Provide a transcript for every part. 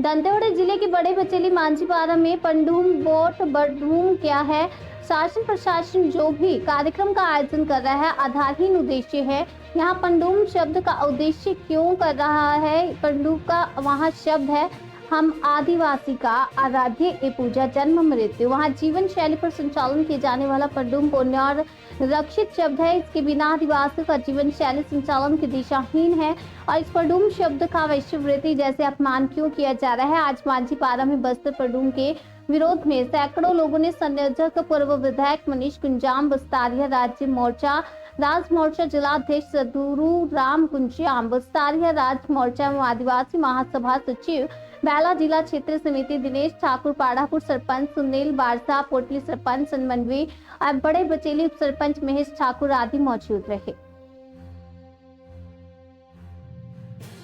दंतेवाड़ा जिले के बड़े बचेली मांझीपारा में पंडूम वोट बडूम क्या है। शासन प्रशासन जो भी कार्यक्रम का आयोजन कर रहा है आधारहीन उद्देश्य है। यहाँ पंडूम शब्द का उद्देश्य क्यों कर रहा है। पंडूम का वहाँ शब्द है हम आदिवासी का आराध्य ए पूजा जन्म मृत्यु। वहाँ जीवन शैली पर संचालन किए जाने वाला पंडूम पुण्य और रक्षित शब्द है। इसके बिना आदिवासियों का जीवन शैली संचालन की दिशाहीन है। और इस पंडूम शब्द का वैश्यवृत्ति जैसे अपमान क्यों किया जा रहा है। आज मांझीपारा में बस्तर पंडूम के विरोध में सैकड़ों लोगों ने संयोजक पूर्व विधायक मनीष कुंजाम, बस्तारिया राज्य मोर्चा राज मोर्चा जिलाध्यक्ष सदुरु राम कुंजाम, बस्तारिया राज मोर्चा आदिवासी महासभा सचिव बैला, जिला क्षेत्र समिति दिनेश ठाकुर, पाड़ापुर सरपंच सुनील बारसा, पोटली सरपंच सनमनवी और बड़े बचेली उप सरपंच महेश ठाकुर आदि मौजूद रहे।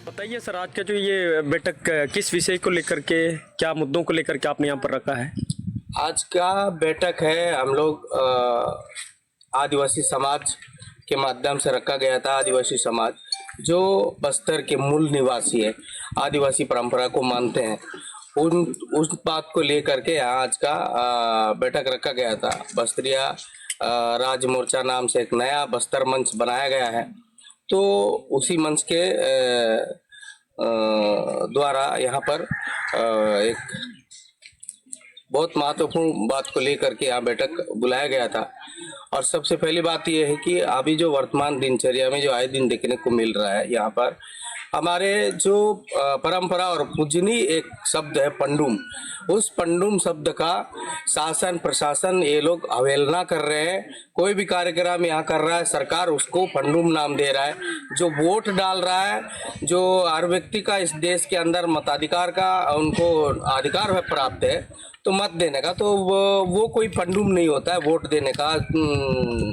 बताइए सर, आज का जो ये बैठक किस विषय को लेकर के, क्या मुद्दों को लेकर के आपने यहाँ पर रखा है? आज का बैठक है हम लोग आदिवासी समाज के माध्यम से रखा गया था। आदिवासी समाज जो बस्तर के मूल निवासी है, आदिवासी परंपरा को मानते हैं, उस बात को लेकर के आज का बैठक रखा गया था। बस्तरिया राज मोर्चा नाम से एक नया बस्तर मंच बनाया गया है, तो उसी मंच के द्वारा यहाँ पर एक बहुत महत्वपूर्ण बात को लेकर के यहाँ बैठक बुलाया गया था। और सबसे पहली बात यह है कि अभी जो वर्तमान दिनचर्या में जो आए दिन देखने को मिल रहा है, यहाँ पर हमारे जो परंपरा और पूजनीय एक शब्द है पंडूम, उस पंडूम शब्द का शासन प्रशासन ये लोग अवहेलना कर रहे हैं। कोई भी कार्यक्रम यहाँ कर रहा है, सरकार उसको पंडूम नाम दे रहा है। जो वोट डाल रहा है, जो हर व्यक्ति का इस देश के अंदर मताधिकार का उनको अधिकार है प्राप्त है, तो मत देने का, तो वो कोई पंडूम नहीं होता है। वोट देने का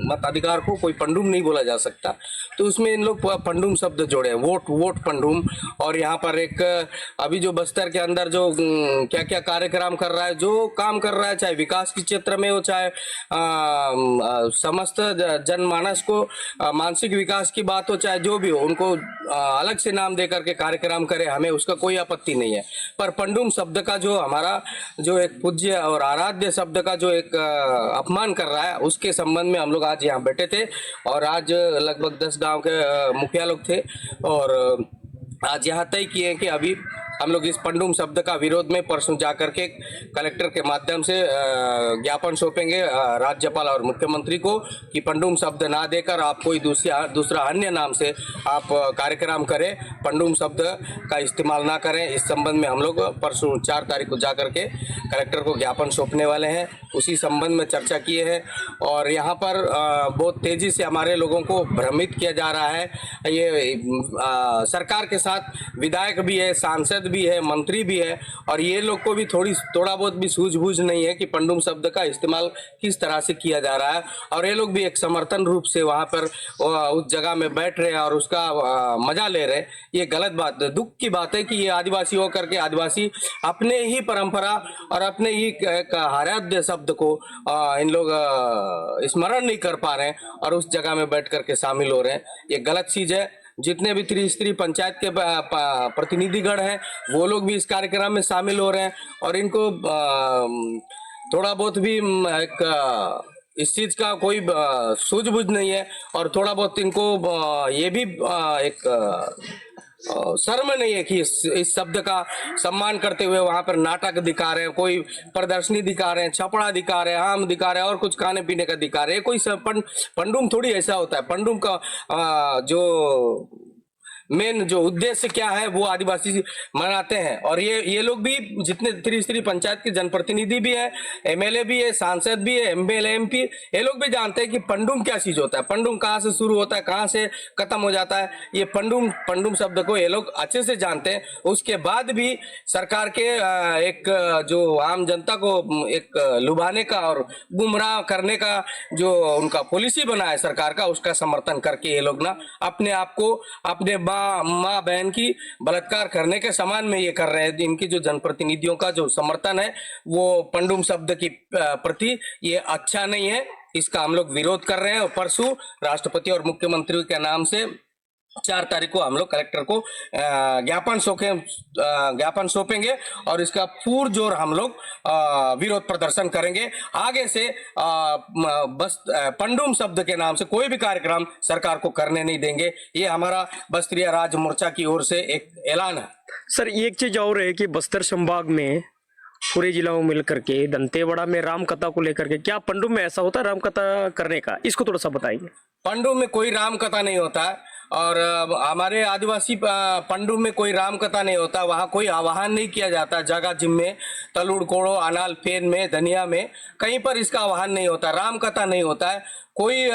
मताधिकार को कोई पंडूम नहीं बोला जा सकता। तो उसमें इन लोग पंडूम शब्द जोड़े हैं, वोट पंडूम। और यहाँ पर एक अभी जो बस्तर के अंदर जो क्या क्या कार्यक्रम कर रहा है, जो काम कर रहा है, चाहे विकास के क्षेत्र में हो, चाहे समस्त जनमानस को मानसिक विकास की बात हो, चाहे जो भी हो, उनको अलग से नाम दे करके कार्यक्रम करे, हमें उसका कोई आपत्ति नहीं है। पर पंडूम शब्द का जो हमारा जो एक पूज्य और आराध्य शब्द का जो एक अपमान कर रहा है, उसके संबंध में हम लोग आज यहाँ बैठे थे। और आज लगभग 10 गांव के मुखिया लोग थे और आज यहाँ तय किए कि अभी हम लोग इस पंडूम शब्द का विरोध में परसों जाकर के कलेक्टर के माध्यम से ज्ञापन सौंपेंगे राज्यपाल और मुख्यमंत्री को कि पंडूम शब्द ना देकर आप कोई दूसरा अन्य नाम से आप कार्यक्रम करें, पंडूम शब्द का इस्तेमाल ना करें। इस संबंध में हम लोग परसों 4 तारीख को जाकर के कलेक्टर को ज्ञापन सौंपने वाले हैं। उसी संबंध में चर्चा किए हैं और यहाँ पर बहुत तेजी से हमारे लोगों को भ्रमित किया जा रहा है। ये सरकार के साथ विधायक भी है, सांसद भी है, मंत्री भी है, और ये लोग को भी थोड़ा बहुत भी सूझबूझ नहीं है कि पंडूम शब्द का इस्तेमाल किस तरह से किया जा रहा है। और ये लोग भी एक समर्थन रूप से वहां पर उस जगह में बैठ रहे हैं और उसका मजा ले रहे हैं। ये गलत बात है, दुख की बात है कि ये आदिवासी होकर के आदिवासी अपने ही परंपरा और अपने ही आराध्य शब्द को इन लोग स्मरण नहीं कर पा रहे हैं और उस जगह में बैठ करके शामिल हो रहे हैं। ये गलत चीज है। जितने भी त्रिस्तरीय पंचायत के प्रतिनिधिगण हैं, वो लोग भी इस कार्यक्रम में शामिल हो रहे हैं और इनको थोड़ा बहुत भी एक इस चीज का कोई सूझबूझ नहीं है। और थोड़ा बहुत इनको ये भी एक शर्म नहीं है कि इस शब्द का सम्मान करते हुए वहां पर नाटक दिखा रहे हैं, कोई प्रदर्शनी दिखा रहे हैं, छपड़ा दिखा रहे हैं, आम दिखा रहे हैं और कुछ खाने पीने का दिखा रहे हैं। कोई पंडूम थोड़ी ऐसा होता है। पंडूम का जो मेन जो उद्देश्य क्या है वो आदिवासी मनाते हैं। और ये लोग भी जितने त्रिस्तरीय पंचायत के जनप्रतिनिधि भी है, एमएलए भी है, सांसद भी है, एमएलए एमपी, ये लोग भी जानते हैं कि पंडूम क्या चीज होता है, पंडूम कहाँ से शुरू होता है, कहाँ से खत्म हो जाता है। ये पंडूम शब्द को ये लोग अच्छे से जानते हैं। उसके बाद भी सरकार के एक जो आम जनता को एक लुभाने का और गुमराह करने का जो उनका पॉलिसी बना है सरकार का, उसका समर्थन करके ये लोग ना अपने आप को अपने माँ बहन की बलात्कार करने के समान में ये कर रहे हैं। इनकी जो जनप्रतिनिधियों का जो समर्थन है वो पंडूम शब्द की प्रति ये अच्छा नहीं है। इसका हम लोग विरोध कर रहे हैं और परसों राष्ट्रपति और मुख्यमंत्री के नाम से 4 तारीख को हम लोग कलेक्टर को ज्ञापन सौंपेंगे और इसका पुरजोर हम लोग विरोध प्रदर्शन करेंगे। आगे से बस पंडुम शब्द के नाम से कोई भी कार्यक्रम सरकार को करने नहीं देंगे। ये हमारा बस्तिया राज मोर्चा की ओर से एक ऐलान है। सर एक चीज और है कि बस्तर संभाग में पूरे जिलों में मिलकर के दंतेवाड़ा में रामकथा को लेकर के क्या पंडुम में ऐसा होता है रामकथा करने का, इसको थोड़ा सा बताएंगे। पंडुम में कोई रामकथा नहीं होता है और हमारे आदिवासी पंडुम में कोई रामकथा नहीं होता। वहाँ कोई आह्वान नहीं किया जाता। जगह जिम्मे तलुड़ कोड़ो अनाल फेन में धनिया में कहीं पर इसका आह्वान नहीं होता, रामकथा नहीं होता है। कोई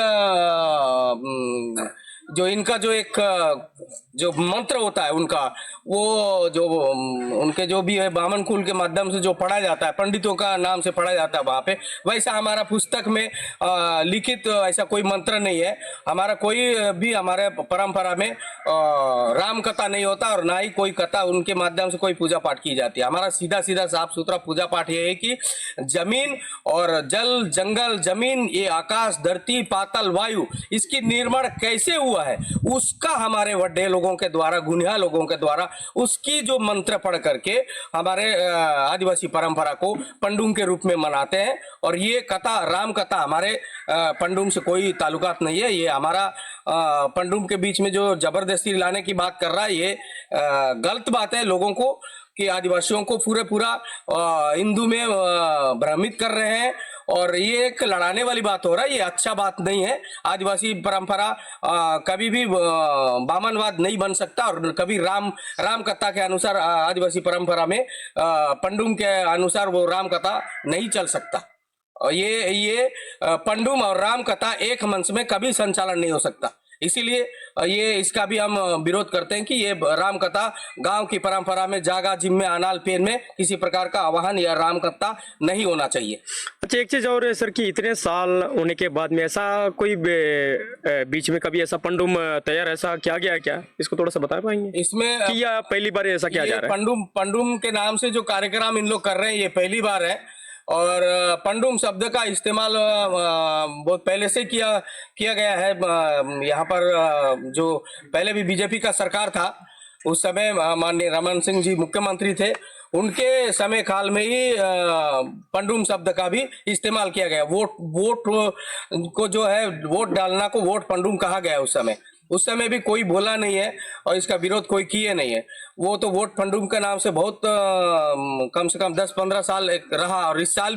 जो इनका जो एक जो मंत्र होता है उनका, वो जो उनके जो भी है ब्राह्मण कुल के माध्यम से जो पढ़ा जाता है, पंडितों का नाम से पढ़ा जाता है वहाँ पे, वैसा हमारा पुस्तक में लिखित ऐसा कोई मंत्र नहीं है। हमारा कोई भी हमारे परंपरा में राम कथा नहीं होता और ना ही कोई कथा उनके माध्यम से कोई पूजा पाठ की जाती है। हमारा सीधा सीधा साफ सुथरा पूजा पाठ ये है कि जमीन और जल जंगल जमीन, ये आकाश धरती पाताल वायु, इसकी निर्माण कैसे हुआ है उसका हमारे वड्डे लोगों के द्वारा, गुनिया लोगों के द्वारा उसकी जो मंत्र पढ़ करके हमारे आदिवासी परंपरा को पंडुम के रूप में मनाते हैं। और ये कथा राम कथा हमारे पंडुम से कोई ताल्लुकात नहीं है। ये हमारा पंडुम के बीच में जो जबरदस्ती लाने की बात कर रहा है, ये गलत बात है। लोगों को कि आदिवासियों को पूरा हिंदू में भ्रमित कर रहे हैं और ये एक लड़ाने वाली बात हो रहा है। ये अच्छा बात नहीं है। आदिवासी परंपरा कभी भी बामनवाद नहीं बन सकता और कभी राम कथा के अनुसार आदिवासी परंपरा में पंडुम के अनुसार वो राम कथा नहीं चल सकता। और ये पंडुम और राम कथा एक मंच में कभी संचालन नहीं हो सकता। इसीलिए ये इसका भी हम विरोध करते हैं कि ये राम कथा गांव की परंपरा में जागा जिम्मे अनाल पेन में किसी प्रकार का आह्वान या राम कथा नहीं होना चाहिए। अच्छा एक चीज और है सर कि इतने साल होने के बाद में ऐसा कोई बीच में कभी ऐसा पंडुम तैयार ऐसा किया गया है क्या, इसको थोड़ा सा बता पाएंगे इसमें कि या पहली बार ऐसा किया जा रहा है? पंडुम के नाम से जो कार्यक्रम इन लोग कर रहे हैं ये पहली बार है। और पंडुम शब्द का इस्तेमाल बहुत पहले से किया गया है। यहाँ पर जो पहले भी बीजेपी का सरकार था उस समय माननीय रमन सिंह जी मुख्यमंत्री थे, उनके समय काल में ही पंडुम शब्द का भी इस्तेमाल किया गया। वोट को जो है वोट डालना को वोट पंडुम कहा गया। उस समय भी कोई बोला नहीं है और इसका विरोध कोई किए नहीं है। वो तो वोट पंडुम के नाम से बहुत कम से कम 10-15 साल रहा और इस साल भी